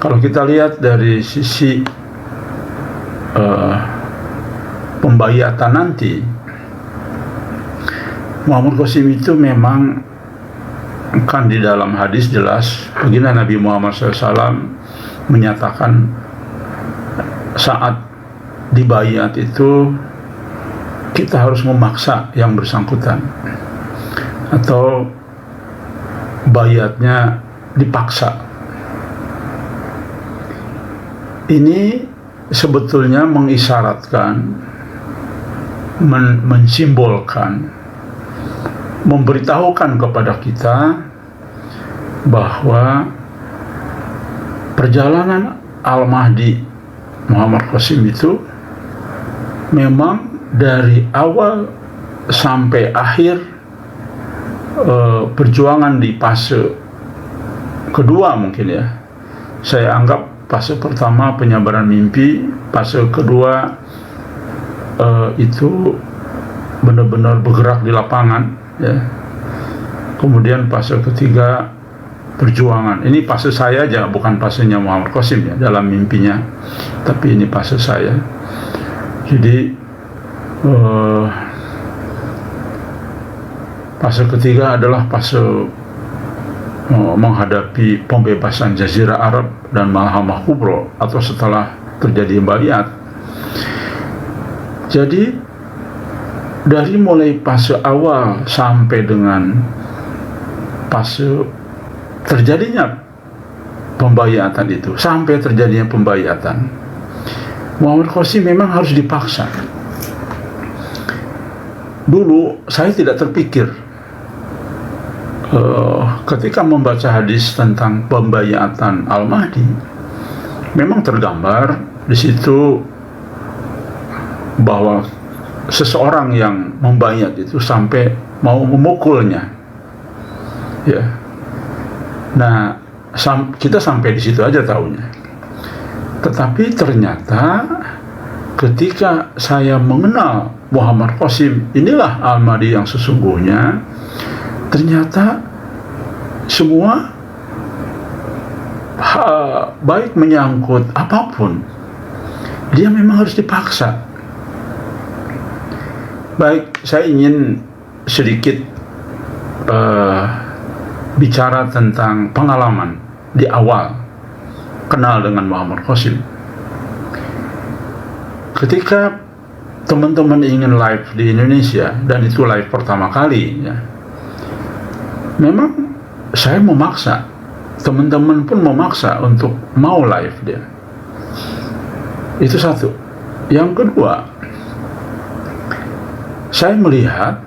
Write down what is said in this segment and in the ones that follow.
Kalau kita lihat dari sisi pembayatan nanti, Muhammad Qasim itu memang kan di dalam hadis jelas begini, Nabi Muhammad SAW menyatakan saat dibayat itu kita harus memaksa yang bersangkutan atau bayatnya dipaksa. Ini sebetulnya mengisyaratkan, mensimbolkan, memberitahukan kepada kita bahwa perjalanan Al-Mahdi Muhammad Qasim itu memang dari awal sampai akhir perjuangan di fase kedua, mungkin ya, saya anggap fase pertama penyabaran mimpi, fase kedua itu benar-benar bergerak di lapangan, ya. Kemudian fase ketiga perjuangan. Ini fase saya aja, bukan fasenya Muhammad Qasim ya dalam mimpinya, tapi ini fase saya. Jadi fase ketiga adalah fase menghadapi pembebasan Jazirah Arab dan Malhamah Kubro atau setelah terjadi bayat. Jadi dari mulai fase awal sampai dengan fase terjadinya pembayatan itu, sampai terjadinya pembayatan, Muhammad Qasim memang harus dipaksa. Dulu saya tidak terpikir ketika membaca hadis tentang pembayatan Al-Mahdi, memang tergambar di situ bahwa seseorang yang membayat itu sampai mau memukulnya, ya. Nah, kita sampai di situ aja tahunya. Tetapi ternyata ketika saya mengenal Muhammad Qasim, inilah Al-Mahdi yang sesungguhnya, ternyata semua baik menyangkut apapun, dia memang harus dipaksa. Baik, saya ingin sedikit bicara tentang pengalaman di awal kenal dengan Muhammad Qasim. Ketika teman-teman ingin live di Indonesia, dan itu live pertama kali, ya, memang saya memaksa, teman-teman pun memaksa untuk mau live dia. Itu satu. Yang kedua, saya melihat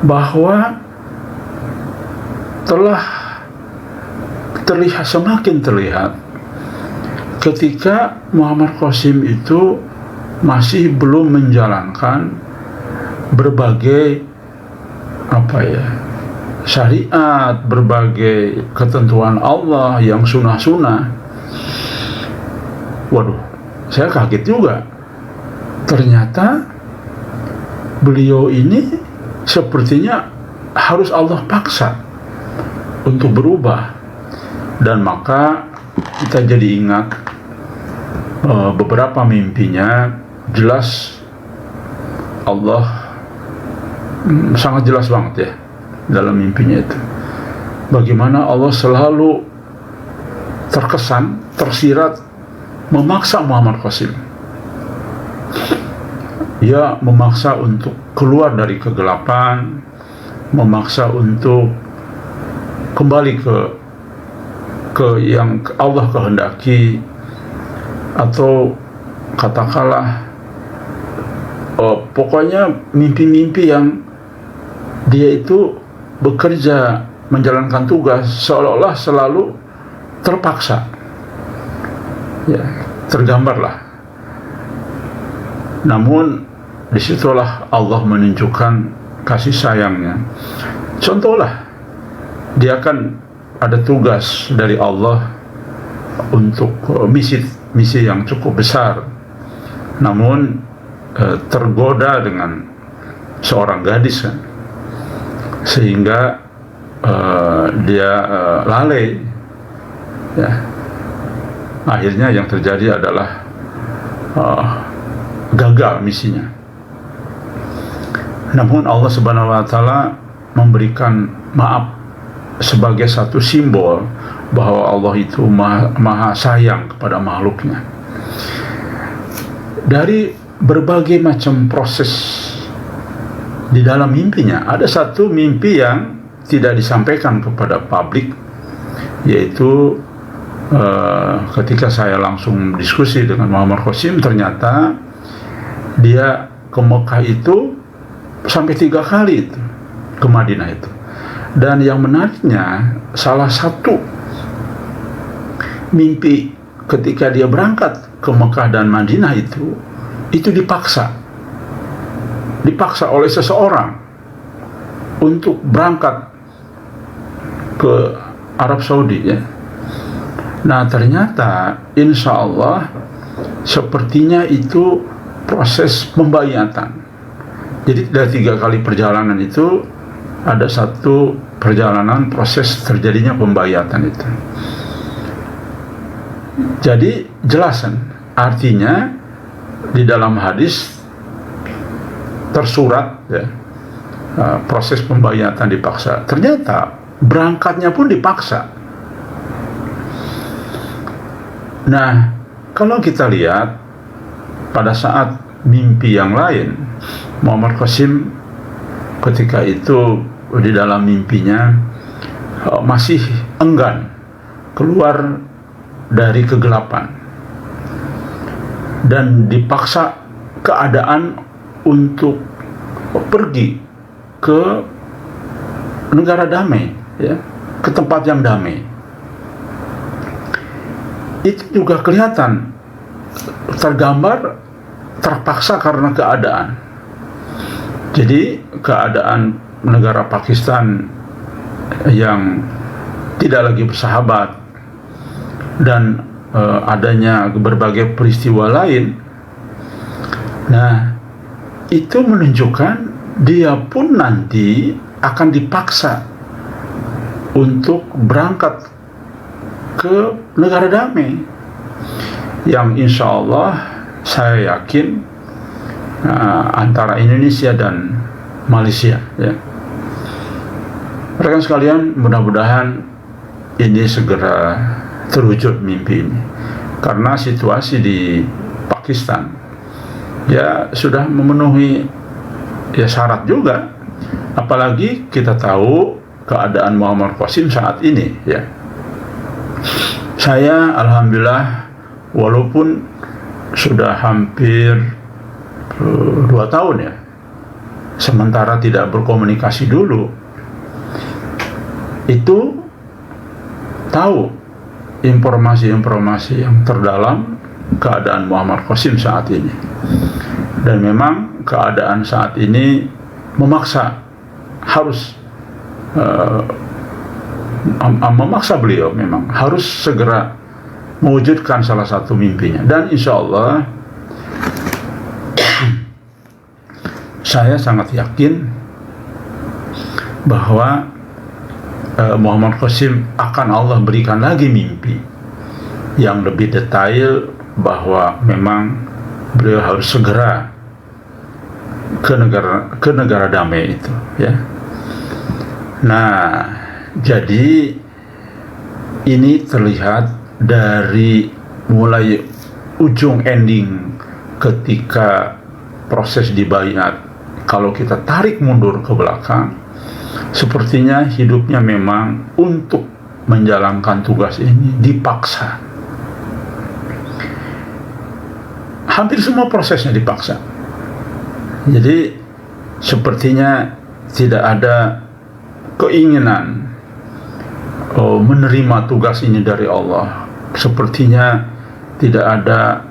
bahwa telah terlihat, semakin terlihat ketika Muhammad Qasim itu masih belum menjalankan berbagai syariat, berbagai ketentuan Allah yang sunnah-sunnah. Waduh, saya kaget juga. Ternyata beliau ini sepertinya harus Allah paksa untuk berubah. Dan maka kita jadi ingat beberapa mimpinya, jelas Allah sangat jelas banget ya dalam mimpinya itu, bagaimana Allah selalu terkesan, tersirat memaksa Muhammad Qasim. Ia memaksa untuk keluar dari kegelapan, memaksa untuk kembali ke yang Allah kehendaki, atau katakanlah pokoknya mimpi-mimpi yang dia itu bekerja menjalankan tugas seolah-olah selalu terpaksa, ya, tergambarlah. Namun disitulah Allah menunjukkan kasih sayangnya. Contohlah, dia kan ada tugas dari Allah untuk misi yang cukup besar, namun tergoda dengan seorang gadis kan, sehingga dia lalai, ya. akhirnya yang terjadi adalah gagal misinya. Namun Allah Subhanahu wa taala memberikan maaf sebagai satu simbol bahwa Allah itu maha sayang kepada makhluknya. Dari berbagai macam proses di dalam mimpinya, ada satu mimpi yang tidak disampaikan kepada publik, yaitu ketika saya langsung diskusi dengan Muhammad Qasim, ternyata dia ke Mekah itu sampai 3 kali itu, ke Madinah itu. Dan yang menariknya, salah satu mimpi ketika dia berangkat ke Mekah dan Madinah itu dipaksa oleh seseorang untuk berangkat ke Arab Saudi, ya. Nah, ternyata insya Allah sepertinya itu proses pembayatan. Jadi dari 3 kali perjalanan itu ada satu perjalanan proses terjadinya pembayatan itu. Jadi jelasan, artinya di dalam hadis tersurat, ya, proses pembayatan dipaksa. Ternyata berangkatnya pun dipaksa. Nah, kalau kita lihat pada saat mimpi yang lain, Muhammad Qasim ketika itu di dalam mimpinya masih enggan keluar dari kegelapan dan dipaksa keadaan untuk pergi ke negara damai, ya, ke tempat yang damai. Itu juga kelihatan tergambar terpaksa karena keadaan. Jadi keadaan negara Pakistan yang tidak lagi bersahabat dan adanya berbagai peristiwa lain. Nah, itu menunjukkan dia pun nanti akan dipaksa untuk berangkat ke negara damai yang insya Allah saya yakin antara Indonesia dan Malaysia, ya. Rekan sekalian, mudah-mudahan ini segera terwujud mimpi ini, karena situasi di Pakistan ya sudah memenuhi ya syarat juga, apalagi kita tahu keadaan Muhammad Qasim saat ini, ya. Saya alhamdulillah walaupun sudah hampir 2 tahun, ya, sementara tidak berkomunikasi dulu, itu tahu informasi-informasi yang terdalam keadaan Muhammad Qasim saat ini. Dan memang keadaan saat ini memaksa harus memaksa beliau memang harus segera mewujudkan salah satu mimpinya. Dan insya Allah saya sangat yakin bahwa Muhammad Qasim akan Allah berikan lagi mimpi yang lebih detail, bahwa memang beliau harus segera ke negara damai itu, ya. Nah, jadi ini terlihat dari mulai ujung ending ketika proses dibaiat. Kalau kita tarik mundur ke belakang, sepertinya hidupnya memang untuk menjalankan tugas ini dipaksa. Hampir semua prosesnya dipaksa. Jadi sepertinya tidak ada keinginan menerima tugas ini dari Allah. Sepertinya tidak ada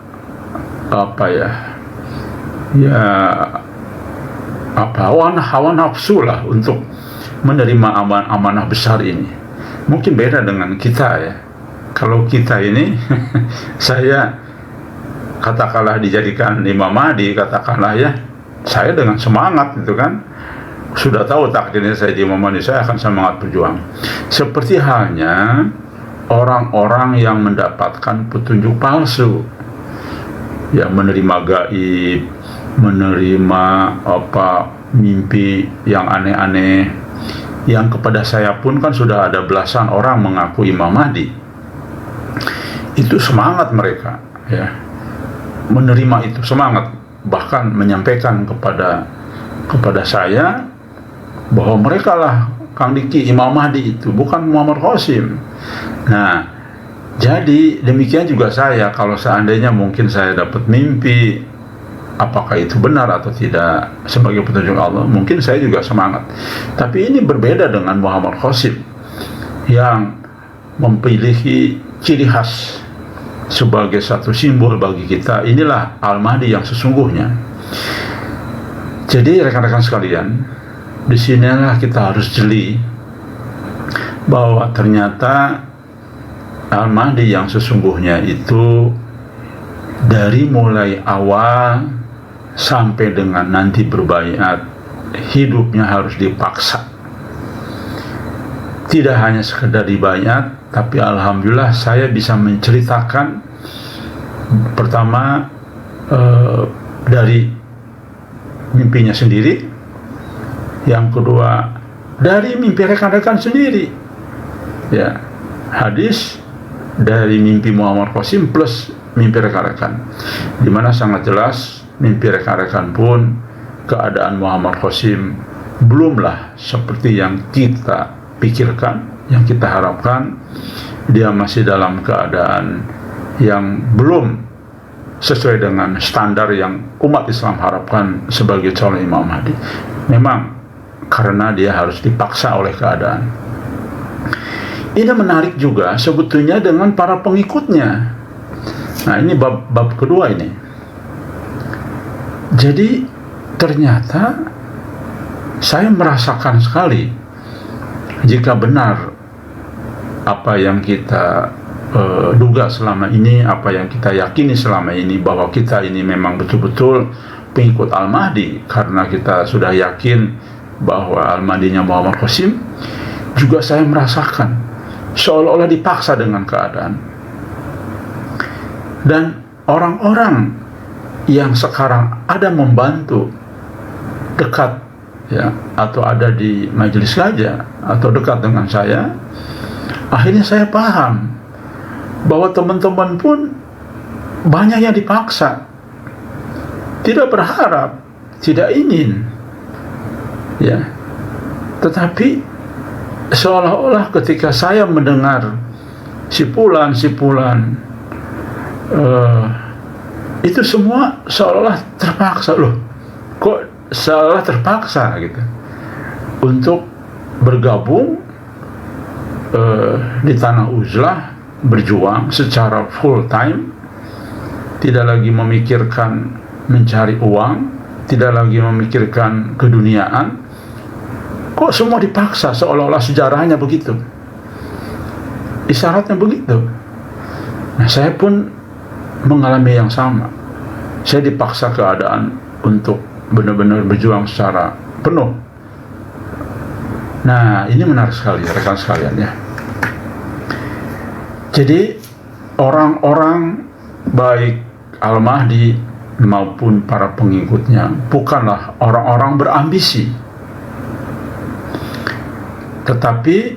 hawa nafsu lah untuk menerima amanah besar ini. Mungkin beda dengan kita, ya. Kalau kita ini saya katakanlah dijadikan Imam Mahdi, katakanlah, ya, saya dengan semangat gitu kan, sudah tahu takdirnya saya di Imam Mahdi, saya akan semangat berjuang. Seperti halnya orang-orang yang mendapatkan petunjuk palsu, yang menerima gaib, menerima mimpi yang aneh-aneh, yang kepada saya pun kan sudah ada belasan orang mengaku Imam Mahdi. Itu semangat mereka, ya, menerima itu semangat, bahkan menyampaikan kepada saya bahwa mereka lah Kang Diki Imam Mahdi itu, bukan Muhammad Qasim. Nah, jadi demikian juga saya, kalau seandainya mungkin saya dapat mimpi, apakah itu benar atau tidak sebagai petunjuk Allah, mungkin saya juga semangat. Tapi ini berbeda dengan Muhammad Qasim yang memiliki ciri khas sebagai satu simbol bagi kita. Inilah Al-Mahdi yang sesungguhnya. Jadi rekan-rekan sekalian, di sinilah kita harus jeli bahwa ternyata Al-Mahdi yang sesungguhnya itu dari mulai awal sampai dengan nanti berbaiat, hidupnya harus dipaksa. Tidak hanya sekedar dibaiat, tapi alhamdulillah saya bisa menceritakan pertama dari mimpinya sendiri, yang kedua dari mimpi rekan-rekan sendiri, ya, hadis dari mimpi Muhammad Qasim plus mimpi rekan-rekan, di mana sangat jelas mimpi rekan-rekan pun keadaan Muhammad Qasim belumlah seperti yang kita pikirkan, yang kita harapkan. Dia masih dalam keadaan yang belum sesuai dengan standar yang umat Islam harapkan sebagai calon Imam Mahdi. Memang karena dia harus dipaksa oleh keadaan. Ini menarik juga sebetulnya dengan para pengikutnya. Nah, ini bab kedua ini. Jadi ternyata saya merasakan sekali, jika benar apa yang kita duga selama ini, apa yang kita yakini selama ini, bahwa kita ini memang betul-betul pengikut Al-Mahdi, karena kita sudah yakin bahwa Al-Mahdinya Muhammad Qasim, juga saya merasakan seolah-olah dipaksa dengan keadaan. Dan orang-orang yang sekarang ada membantu dekat, ya, atau ada di majelis saja atau dekat dengan saya, akhirnya saya paham bahwa teman-teman pun banyak yang dipaksa, tidak berharap, tidak ingin, ya, tetapi seolah-olah ketika saya mendengar sipulan itu semua seolah-olah terpaksa. Loh, kok seolah terpaksa gitu untuk bergabung di Tanah Uzlah, berjuang secara full time, tidak lagi memikirkan mencari uang, tidak lagi memikirkan keduniaan. Kok semua dipaksa, seolah-olah sejarahnya begitu, isyaratnya begitu. Nah, saya pun mengalami yang sama. Saya dipaksa keadaan untuk benar-benar berjuang secara penuh. Nah, ini menarik sekali rekan sekalian, ya. Jadi orang-orang baik Al-Mahdi maupun para pengikutnya bukanlah orang-orang berambisi, tetapi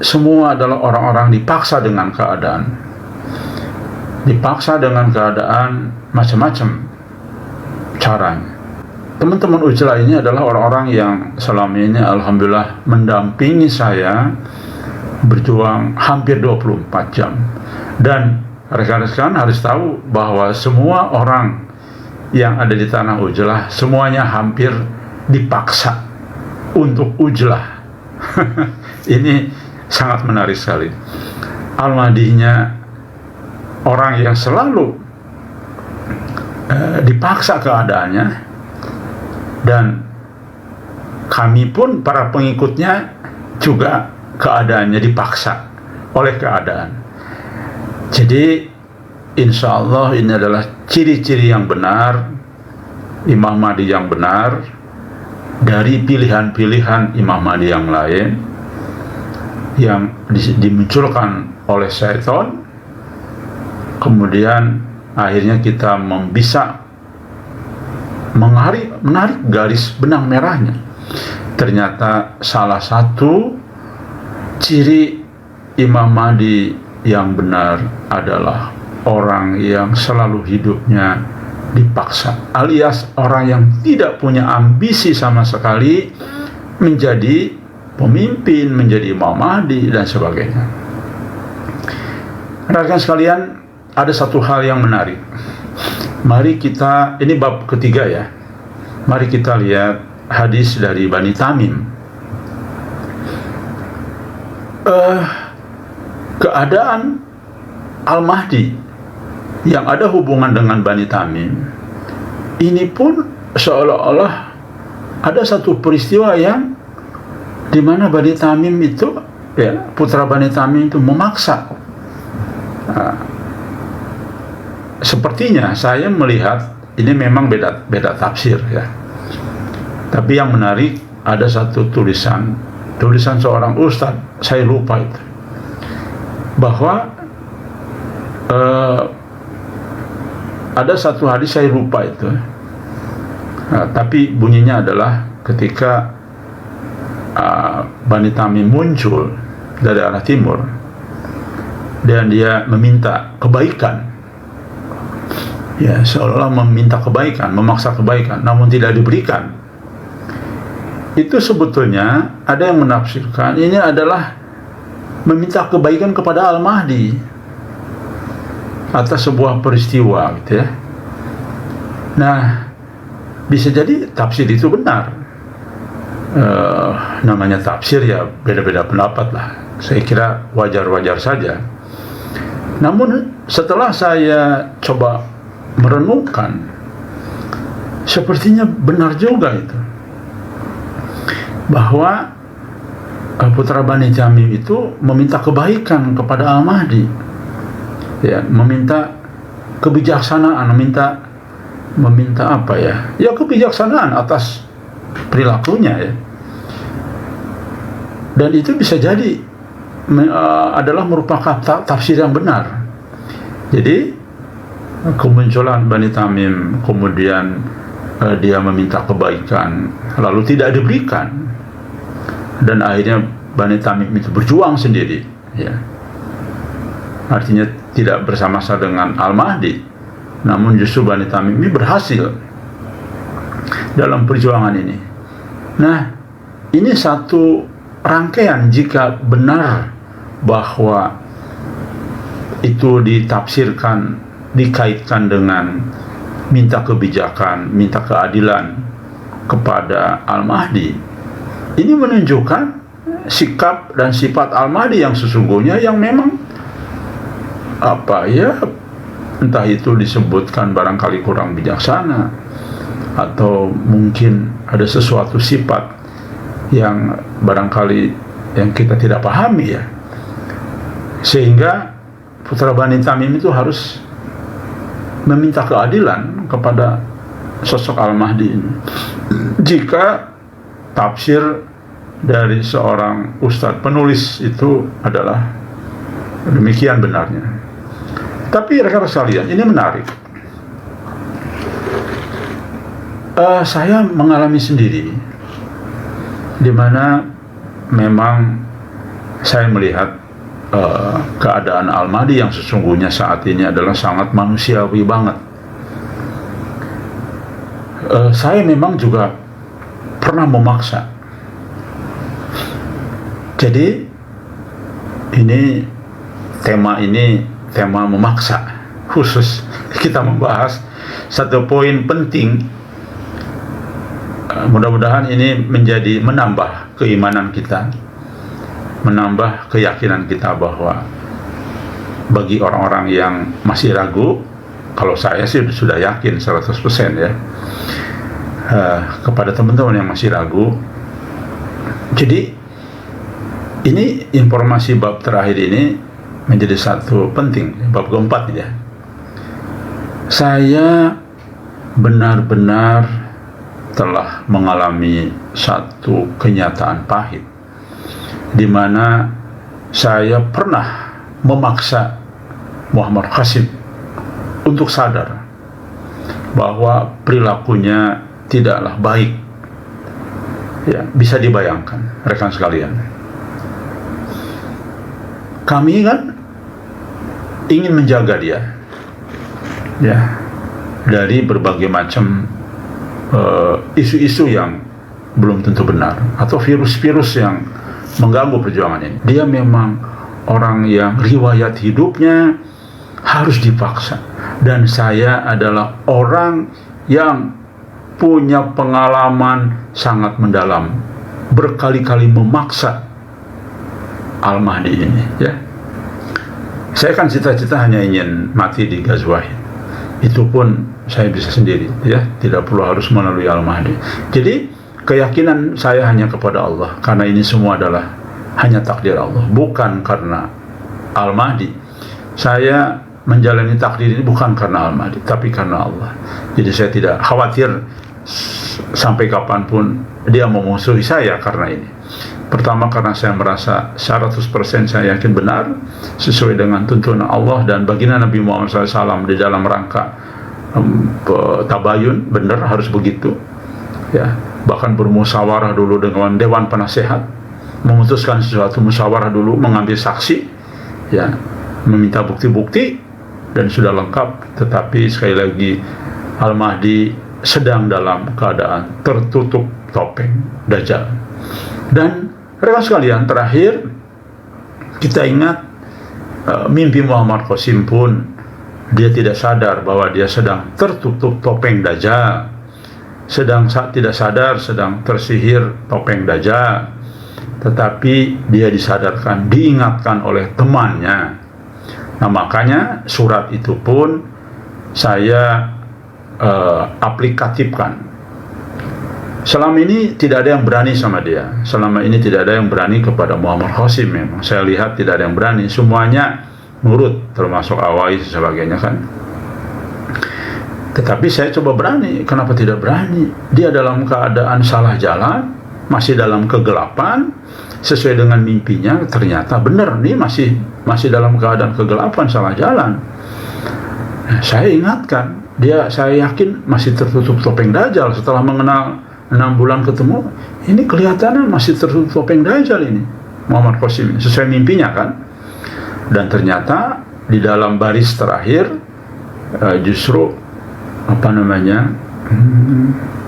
semua adalah orang-orang dipaksa dengan keadaan. Dipaksa dengan keadaan macam-macam caranya. Teman-teman Uzlah ini adalah orang-orang yang selama ini alhamdulillah mendampingi saya berjuang hampir 24 jam. Dan rekan-rekan harus tahu bahwa semua orang yang ada di Tanah Uzlah semuanya hampir dipaksa untuk Uzlah. Ini sangat menarik sekali. Al-Mahdinya orang yang selalu dipaksa keadaannya, dan kami pun para pengikutnya juga keadaannya dipaksa oleh keadaan. Jadi insya Allah ini adalah ciri-ciri yang benar, Imam Mahdi yang benar, dari pilihan-pilihan Imam Mahdi yang lain yang dimunculkan oleh syaitan, kemudian akhirnya kita bisa menarik garis benang merahnya. Ternyata salah satu ciri Imam Mahdi yang benar adalah orang yang selalu hidupnya dipaksa, alias orang yang tidak punya ambisi sama sekali menjadi pemimpin, menjadi Imam Mahdi dan sebagainya. Rekan sekalian, ada satu hal yang menarik. Mari kita, ini bab ketiga ya, mari kita lihat hadis dari Bani Tamim. Keadaan Al-Mahdi yang ada hubungan dengan Bani Tamim ini pun seolah-olah ada satu peristiwa yang dimana Bani Tamim itu, ya, putra Bani Tamim itu memaksa. Sepertinya saya melihat ini memang beda tafsir ya. Tapi yang menarik, ada satu tulisan seorang ustadz, saya lupa itu, bahwa ada satu hadis saya lupa itu, tapi bunyinya adalah ketika Bani Tamim muncul dari arah timur dan dia meminta kebaikan, ya, seolah meminta kebaikan, memaksa kebaikan, namun tidak diberikan. Itu sebetulnya ada yang menafsirkan ini adalah meminta kebaikan kepada Al-Mahdi atas sebuah peristiwa, gitu ya. Nah, bisa jadi tafsir itu benar. Namanya tafsir ya, beda-beda pendapat lah. Saya kira wajar-wajar saja. Namun setelah saya coba merenungkan, sepertinya benar juga itu, bahwa putra Bani Tamim itu meminta kebaikan kepada Al-Mahdi, ya, meminta kebijaksanaan, meminta apa ya? Ya, kebijaksanaan atas perilakunya, ya. Dan itu bisa jadi adalah merupakan tafsir yang benar. Jadi kemunculan Bani Tamim, kemudian dia meminta kebaikan lalu tidak diberikan, dan akhirnya Bani Tamim itu berjuang sendiri, ya. Artinya tidak bersama-sama dengan Al-Mahdi, namun justru Bani Tamim ini berhasil dalam perjuangan ini. Nah, ini satu rangkaian jika benar bahwa itu ditafsirkan, dikaitkan dengan minta kebijakan, minta keadilan kepada Al-Mahdi. Ini menunjukkan sikap dan sifat Al-Mahdi yang sesungguhnya, yang memang apa ya, entah itu disebutkan barangkali kurang bijaksana, atau mungkin ada sesuatu sifat yang barangkali yang kita tidak pahami, ya, sehingga putra Bani Tamim itu harus meminta keadilan kepada sosok Al-Mahdi ini. Jika tafsir dari seorang ustadz penulis itu adalah demikian benarnya. Tapi rekan-rekan sekalian, ini menarik. Saya mengalami sendiri, di mana memang saya melihat keadaan Al-Mahdi yang sesungguhnya saat ini adalah sangat manusiawi banget. Saya memang juga pernah memaksa. Jadi ini tema memaksa, khusus kita membahas satu poin penting. Mudah-mudahan ini menambah keimanan kita, menambah keyakinan kita bahwa bagi orang-orang yang masih ragu, kalau saya sih sudah yakin 100% ya, kepada teman-teman yang masih ragu. Jadi ini informasi bab terakhir ini menjadi satu penting, bab keempat ya. Saya benar-benar telah mengalami satu kenyataan pahit, di mana saya pernah memaksa Muhammad Qasim untuk sadar bahwa perilakunya tidaklah baik. Ya, bisa dibayangkan rekan sekalian. Kami kan ingin menjaga dia, ya, dari berbagai macam isu-isu yang belum tentu benar atau virus-virus yang mengganggu perjuangan ini. Dia memang orang yang riwayat hidupnya harus dipaksa, dan saya adalah orang yang punya pengalaman sangat mendalam, berkali-kali memaksa Al-Mahdi ini, ya. Saya kan cita-cita hanya ingin mati di Ghazwah. Itu pun saya bisa sendiri, ya, tidak perlu harus melalui Al-Mahdi. Jadi keyakinan saya hanya kepada Allah, karena ini semua adalah hanya takdir Allah, bukan karena Al-Mahdi. Saya menjalani takdir ini bukan karena Al-Mahdi, tapi karena Allah. Jadi saya tidak khawatir sampai kapanpun dia memusuhi saya karena ini. Pertama, karena saya merasa 100% saya yakin benar sesuai dengan tuntunan Allah dan baginda Nabi Muhammad SAW di dalam rangka tabayun, benar harus begitu, ya. Bahkan bermusyawarah dulu dengan Dewan Penasehat, memutuskan sesuatu, musyawarah dulu, mengambil saksi, ya, meminta bukti-bukti, dan sudah lengkap. Tetapi sekali lagi, Al-Mahdi sedang dalam keadaan tertutup topeng Dajjal. Dan rekan sekalian, terakhir kita ingat mimpi Muhammad Qasim pun, dia tidak sadar bahwa dia sedang tertutup topeng Dajjal, tidak sadar sedang tersihir topeng Dajjal. Tetapi dia disadarkan, diingatkan oleh temannya. Nah, makanya surat itu pun saya aplikatifkan. Selama ini tidak ada yang berani sama dia. Selama ini tidak ada yang berani kepada Muhammad Qasim. Memang saya lihat tidak ada yang berani. Semuanya nurut, termasuk Awais dan sebagainya kan. Tetapi saya coba berani. Kenapa tidak berani? Dia dalam keadaan salah jalan, masih dalam kegelapan, sesuai dengan mimpinya. Ternyata benar nih, masih dalam keadaan kegelapan, salah jalan. Nah, saya ingatkan dia, saya yakin masih tertutup topeng Dajjal. Setelah mengenal 6 bulan ketemu, ini kelihatannya masih tertutup topeng Dajjal ini Muhammad Qasim, sesuai mimpinya kan. Dan ternyata di dalam baris terakhir justru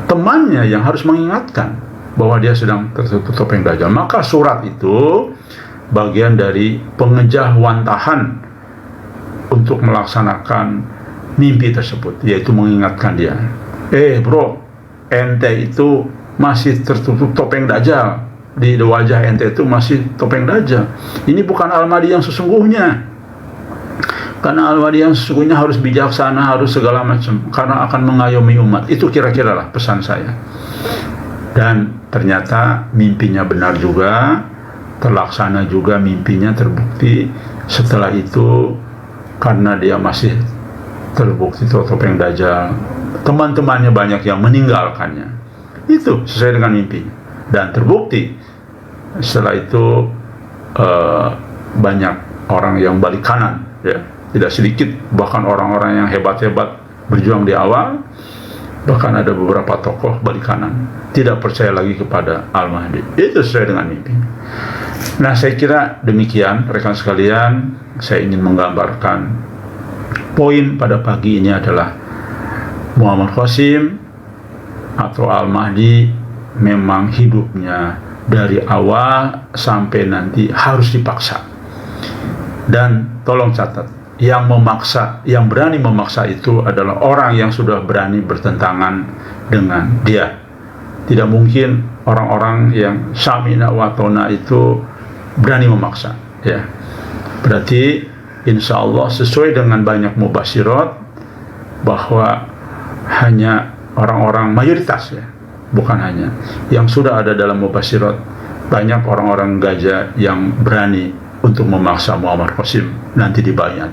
temannya yang harus mengingatkan bahwa dia sedang tertutup topeng Dajjal. Maka surat itu bagian dari pengejauhantahan untuk melaksanakan mimpi tersebut, yaitu mengingatkan dia, bro, ente itu masih tertutup topeng Dajjal, di wajah ente itu masih topeng Dajjal. Ini bukan Al-Mahdi yang sesungguhnya, karena Al-Mahdi yang sesungguhnya harus bijaksana, harus segala macam, karena akan mengayomi umat. Itu kira-kira lah pesan saya. Dan ternyata mimpinya benar juga, terlaksana juga mimpinya, terbukti. Setelah itu, karena dia masih terbukti topeng Dajjal, teman-temannya banyak yang meninggalkannya. Itu sesuai dengan mimpi dan terbukti. Setelah itu banyak orang yang balik kanan, ya, tidak sedikit, bahkan orang-orang yang hebat-hebat berjuang di awal, bahkan ada beberapa tokoh balik kanan, tidak percaya lagi kepada Al-Mahdi. Itu sesuai dengan mimpi. Nah, saya kira demikian rekan sekalian. Saya ingin menggambarkan poin pada pagi ini adalah Muhammad Qasim atau Al-Mahdi memang hidupnya dari awal sampai nanti harus dipaksa. Dan tolong catat, yang memaksa, yang berani memaksa itu adalah orang yang sudah berani bertentangan dengan dia. Tidak mungkin orang-orang yang samina wa tona itu berani memaksa, ya. Berarti insya Allah sesuai dengan banyak mubasyirat bahwa hanya orang-orang mayoritas, ya, bukan hanya yang sudah ada dalam mubasyirat, banyak orang-orang gajah yang berani untuk memaksa Muhammad Qasim nanti di Bayat.